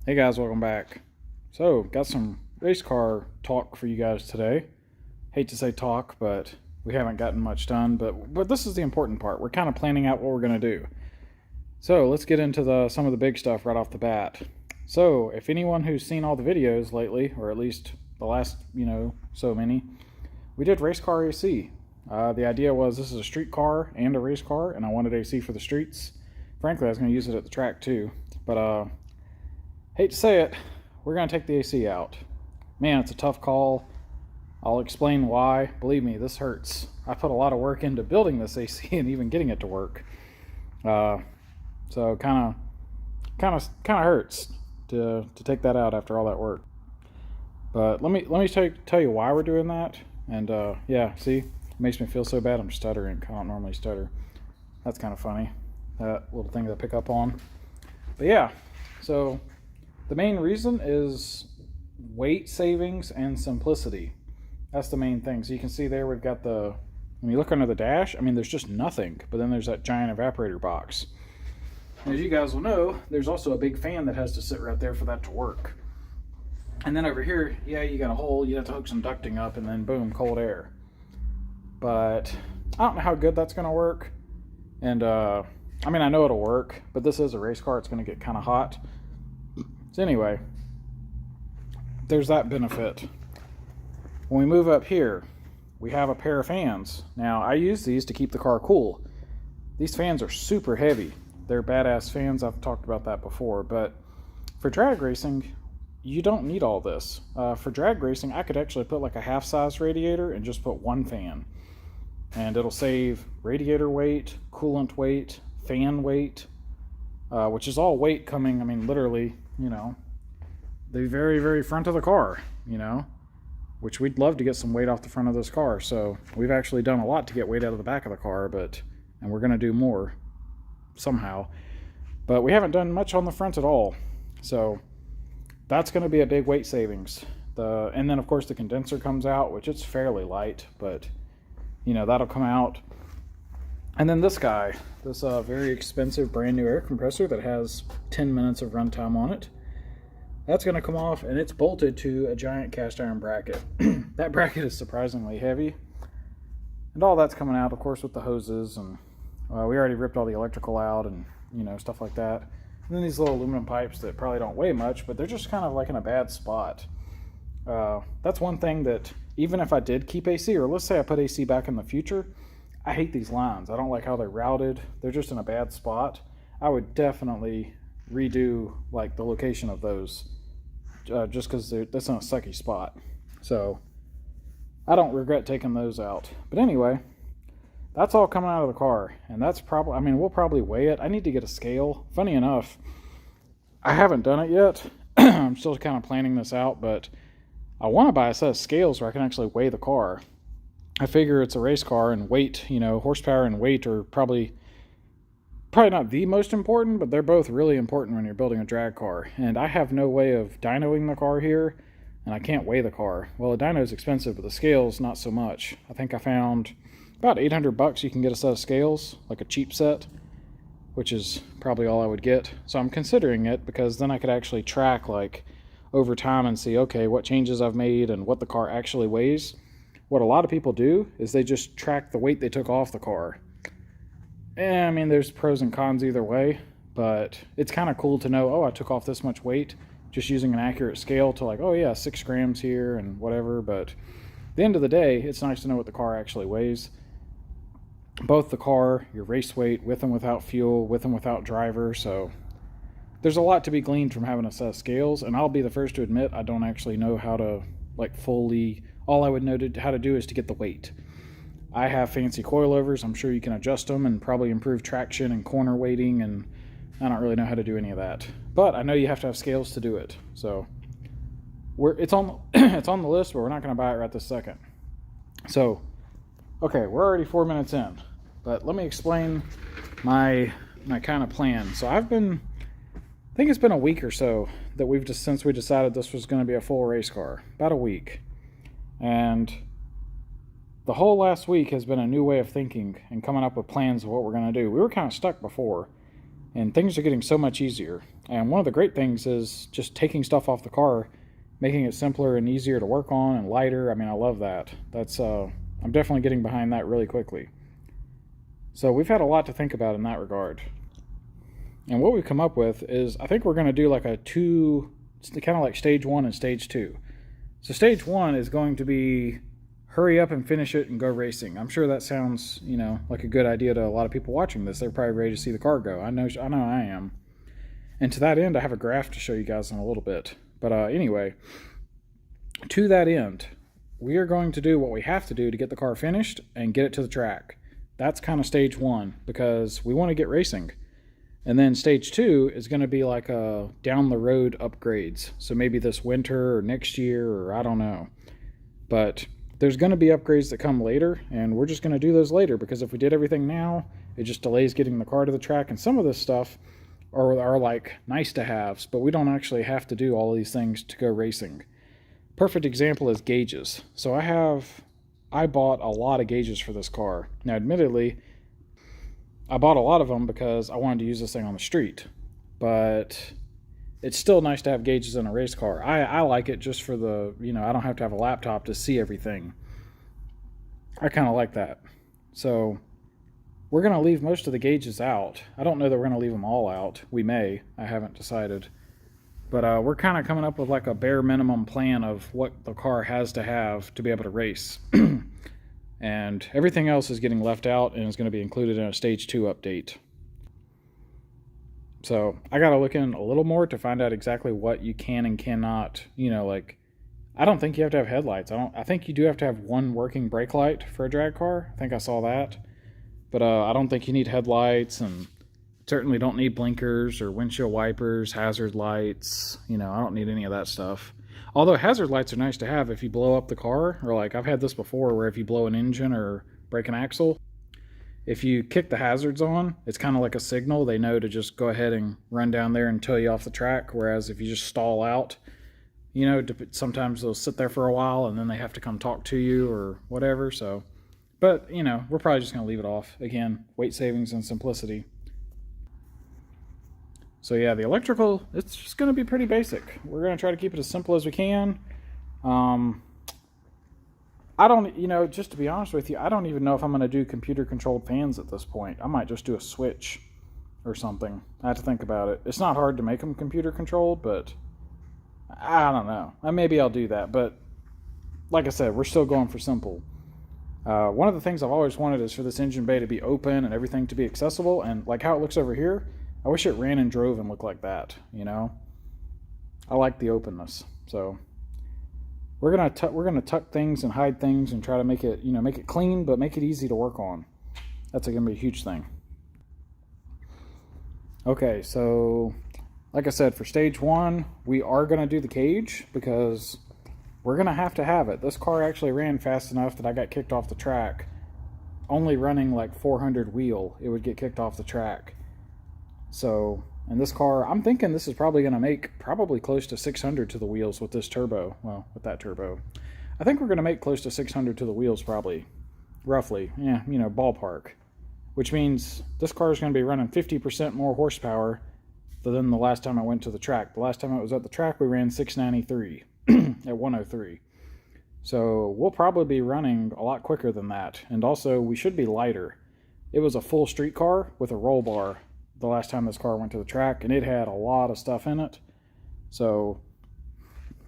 Hey guys, welcome back. So, got some race car talk for you guys today. Hate to say talk, but we haven't gotten much done, but this is the important part. We're kind of planning out what we're going to do. So, let's get into some of the big stuff right off the bat. So, if anyone who's seen all the videos lately, or at least the last, so many, we did race car AC. The idea was this is a street car and a race car, and I wanted AC for the streets. Frankly, I was going to use it at the track too, but hate to say it, we're going to take the AC out. Man, it's a tough call. I'll explain why. Believe me, this hurts. I put a lot of work into building this AC and even getting it to work. So kind of hurts to take that out after all that work. But let me tell you why we're doing that. And yeah, see, it makes me feel so bad. I'm stuttering. I don't normally stutter. That's kind of funny. That little thing to pick up on. But yeah, so the main reason is weight savings and simplicity. That's the main thing. So you can see there we've got when you look under the dash, I mean, there's just nothing. But then there's that giant evaporator box. And as you guys will know, there's also a big fan that has to sit right there for that to work. And then over here, yeah, you got a hole. You have to hook some ducting up and then boom, cold air. But I don't know how good that's going to work. And I mean, I know it'll work, but this is a race car. It's going to get kind of hot. So anyway, there's that benefit. When we move up here, we have a pair of fans. Now, I use these to keep the car cool. These fans are super heavy. They're badass fans. I've talked about that before. But for drag racing, you don't need all this. For drag racing, I could actually put like a half-size radiator and just put one fan. And it'll save radiator weight, coolant weight, fan weight, which is all weight coming, I mean, literally, the very, very front of the car, which we'd love to get some weight off the front of this car. So we've actually done a lot to get weight out of the back of the car, and we're going to do more somehow. But we haven't done much on the front at all. So that's going to be a big weight savings. And then, of course, the condenser comes out, which it's fairly light, but, that'll come out. And then this guy, this very expensive brand new air compressor that has 10 minutes of runtime on it, that's going to come off, and it's bolted to a giant cast iron bracket. That bracket is surprisingly heavy. And all that's coming out, of course, with the hoses, and we already ripped all the electrical out and, stuff like that. And then these little aluminum pipes that probably don't weigh much, but they're just kind of like in a bad spot. That's one thing that even if I did keep AC, or let's say I put AC back in the future, I hate these lines. I don't like how they're routed. They're just in a bad spot. I would definitely redo like the location of those just because that's in a sucky spot. So I don't regret taking those out. But anyway, that's all coming out of the car. And that's probably, I mean, we'll probably weigh it. I need to get a scale. Funny enough, I haven't done it yet. I'm still kind of planning this out, but I want to buy a set of scales where I can actually weigh the car. I figure it's a race car, and weight, horsepower and weight are probably not the most important, but they're both really important when you're building a drag car. And I have no way of dynoing the car here, and I can't weigh the car. Well, the dyno is expensive, but the scales not so much. I think I found about $800 you can get a set of scales, like a cheap set, which is probably all I would get. So I'm considering it because then I could actually track like over time and see, okay, what changes I've made and what the car actually weighs. What a lot of people do is they just track the weight they took off the car. And I mean, there's pros and cons either way, but it's kind of cool to know, oh, I took off this much weight just using an accurate scale to like, oh yeah, 6 grams here and whatever. But at the end of the day, it's nice to know what the car actually weighs. Both the car, your race weight, with and without fuel, with and without driver. So there's a lot to be gleaned from having a set of scales. And I'll be the first to admit I don't actually know how to like fully... All I would know how to do is to get the weight. I have fancy coilovers. I'm sure you can adjust them and probably improve traction and corner weighting, and I don't really know how to do any of that. But I know you have to have scales to do it. So it's on it's on the list, but we're not going to buy it right this second. So, okay, we're already 4 minutes in, but let me explain my kind of plan. So I think it's been a week or so that since we decided this was going to be a full race car. About a week. And the whole last week has been a new way of thinking and coming up with plans of what we're going to do. We were kind of stuck before. And things are getting so much easier. And one of the great things is just taking stuff off the car, making it simpler and easier to work on and lighter. I mean, I love that. I'm definitely getting behind that really quickly. So we've had a lot to think about in that regard. And what we've come up with is, I think we're going to do like kind of like stage 1 and stage 2. So stage 1 is going to be hurry up and finish it and go racing. I'm sure that sounds, like a good idea to a lot of people watching this. They're probably ready to see the car go. I know I am. And to that end, I have a graph to show you guys in a little bit. But anyway, to that end, we are going to do what we have to do to get the car finished and get it to the track. That's kind of stage 1, because we want to get racing. And then stage 2 is going to be like down the road upgrades. So maybe this winter or next year, or I don't know. But there's going to be upgrades that come later, and we're just going to do those later, because if we did everything now, it just delays getting the car to the track. And some of this stuff are like nice to haves, but we don't actually have to do all these things to go racing. Perfect example is gauges. So I bought a lot of gauges for this car. Now, admittedly, I bought a lot of them because I wanted to use this thing on the street, but it's still nice to have gauges in a race car. I like it just for I don't have to have a laptop to see everything. I kind of like that. So we're going to leave most of the gauges out. I don't know that we're going to leave them all out. We may. I haven't decided. But we're kind of coming up with like a bare minimum plan of what the car has to have to be able to race. And everything else is getting left out and is going to be included in a stage 2 update. So I got to look in a little more to find out exactly what you can and cannot, I don't think you have to have headlights. I think you do have to have one working brake light for a drag car. I think I saw that. But I don't think you need headlights, and certainly don't need blinkers or windshield wipers, hazard lights. I don't need any of that stuff. Although hazard lights are nice to have if you blow up the car, or like I've had this before where if you blow an engine or break an axle, if you kick the hazards on, it's kind of like a signal. They know to just go ahead and run down there and tow you off the track. Whereas if you just stall out, sometimes they'll sit there for a while and then they have to come talk to you or whatever. So, but we're probably just going to leave it off. Again, weight savings and simplicity. So yeah, the electrical, it's just going to be pretty basic. We're going to try to keep it as simple as we can. I don't, just to be honest with you, I don't even know if I'm going to do computer-controlled fans at this point. I might just do a switch or something. I have to think about it. It's not hard to make them computer-controlled, but I don't know. Maybe I'll do that, but like I said, we're still going for simple. One of the things I've always wanted is for this engine bay to be open and everything to be accessible, and like how it looks over here, I wish it ran and drove and looked like that, I like the openness. So we're gonna tuck things and hide things and try to make it make it clean, but make it easy to work on. That's gonna be a huge thing. Okay, so like I said, for stage 1, we are gonna do the cage because we're gonna have to have it. This car actually ran fast enough that I got kicked off the track. Only running like 400 wheel, it would get kicked off the track. So, and this car, I'm thinking this is probably going to make probably close to 600 to the wheels with this turbo. Well, with that turbo. I think we're going to make close to 600 to the wheels probably. Roughly. Yeah, ballpark. Which means this car is going to be running 50% more horsepower than the last time I went to the track. The last time I was at the track, we ran 693 at 103. So we'll probably be running a lot quicker than that. And also, we should be lighter. It was a full street car with a roll bar the last time this car went to the track, and it had a lot of stuff in it. So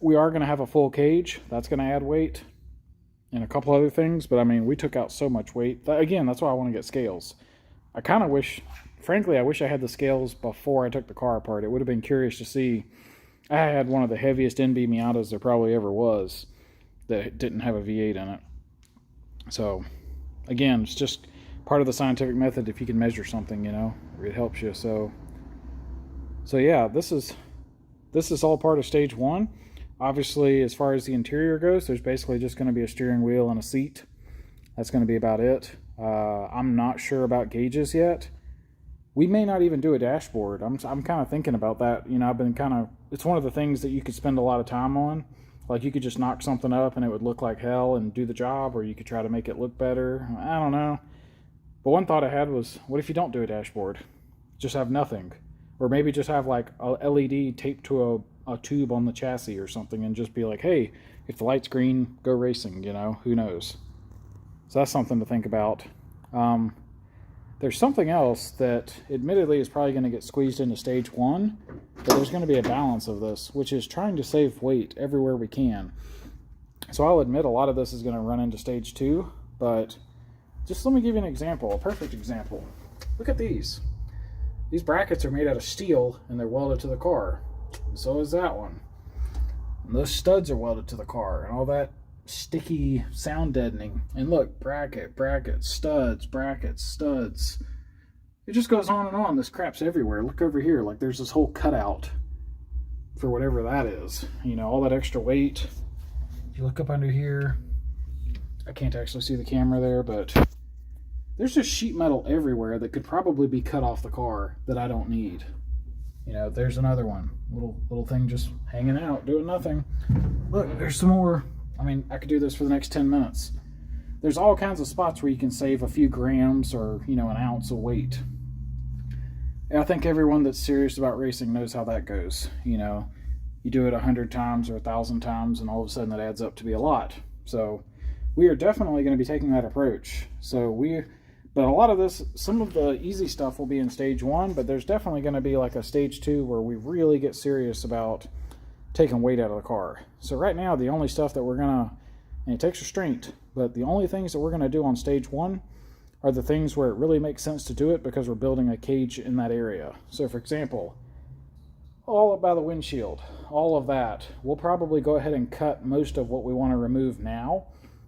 we are going to have a full cage. That's going to add weight and a couple other things, but we took out so much weight. Again, that's why I want to get scales. I kind of wish, frankly, I wish I had the scales before I took the car apart. It would have been curious to see. I had one of the heaviest NB Miatas there probably ever was that didn't have a V8 in it. So again, it's just part of the scientific method. If you can measure something, it helps you. So yeah, this is all part of stage 1. Obviously, as far as the interior goes, there's basically just going to be a steering wheel and a seat. That's going to be about it. I'm not sure about gauges yet. We may not even do a dashboard. I'm kind of thinking about that. I've been it's one of the things that you could spend a lot of time on. Like you could just knock something up and it would look like hell and do the job, or you could try to make it look better. I don't know. But one thought I had was, what if you don't do a dashboard? just have nothing. Or maybe just have like a LED taped to a tube on the chassis or something, and just be like, hey, if the light's green, go racing, you know, who knows. So that's something to think about. There's something else that admittedly is probably going to get squeezed into stage 1, but there's going to be a balance of this, which is trying to save weight everywhere we can. So I'll admit a lot of this is going to run into stage 2, but just let me give you an example, a perfect example. Look at these. These brackets are made out of steel and they're welded to the car. And so is that one. And those studs are welded to the car, and all that sticky sound deadening. And look, bracket, studs, brackets, studs. It just goes on and on. This crap's everywhere. Look over here, like there's this whole cutout for whatever that is. You know, all that extra weight. If you look up under here, I can't actually see the camera there, but there's just sheet metal everywhere that could probably be cut off the car that I don't need. You know, there's another one. Little thing just hanging out, doing nothing. Look, there's some more. I mean, I could do this for the next 10 minutes. There's all kinds of spots where you can save a few grams or, you know, an ounce of weight. And I think everyone that's serious about racing knows how that goes. You know, you do it 100 times or 1,000 times, and all of a sudden it adds up to be a lot. So we are definitely going to be taking that approach. But a lot of this, some of the easy stuff will be in stage 1, but there's definitely going to be like a stage 2 where we really get serious about taking weight out of the car. So right now, the only stuff that we're going to, and it takes restraint, but the only things that we're going to do on stage 1 are the things where it really makes sense to do it because we're building a cage in that area. So for example, all up by the windshield, all of that, we'll probably go ahead and cut most of what we want to remove now,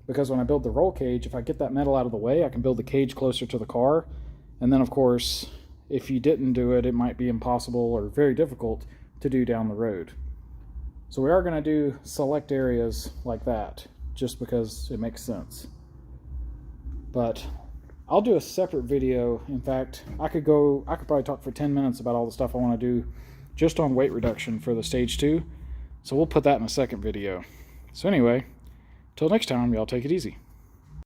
because when I build the roll cage, if I get that metal out of the way, I can build the cage closer to the car. And then of course, if you didn't do it, it might be impossible or very difficult to do down the road. So we are going to do select areas like that, just because it makes sense. But I'll do a separate video. In fact, I could probably talk for 10 minutes about all the stuff I want to do just on weight reduction for the stage 2. So we'll put that in a second video. So anyway, till next time, y'all take it easy.